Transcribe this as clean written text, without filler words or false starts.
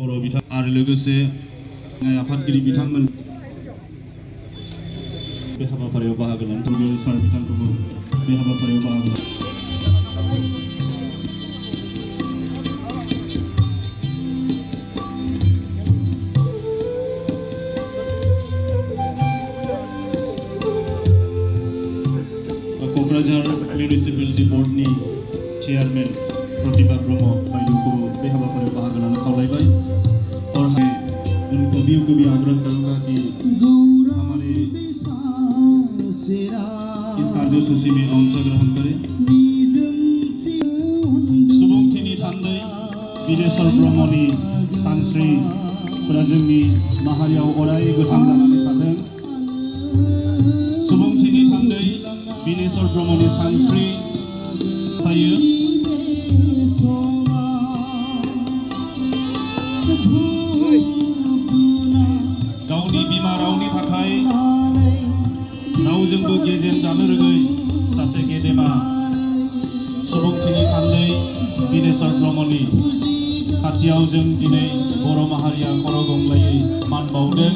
बर' बिथां आरो लोगोसे आफादगिरि बिथांमोन बे हाबाफारियाव बाहागो लानो थाखाय सार बिथांखौबो बे हाबाफारियाव बाहागो क'क्राझार मिउनिसिपेलिटि बर्डनि चेयारमेन प्रतिभा ब्रह्म बायदिखौ बे हाबाफारियाव बाहागो लानो खावलायबाय और उनको भी आग्रह करूंगा कि हमारे इस कार्यसूची में अंशग्रहण करें। सुबुंथिनि थान्दै बिनेश्वर ब्रह्मनि सानस्रिफोरा जोंनि माहारियाव अराय गोथां जानानै थाथों। सुबुंथिनि थान्दै बिनेश्वर ब्रह्मनि सानस्रि थायो। गावनि बिमा रावनि थाखाय रावजोंबो गेजेन जानो रोङै सासे गेदेमा सुबुंथिनि थान्दै बिनेश्वर ब्रह्मनि खाथियाव जों दिनै बर' माहारिया खर' गंग्लायै मान बावदों।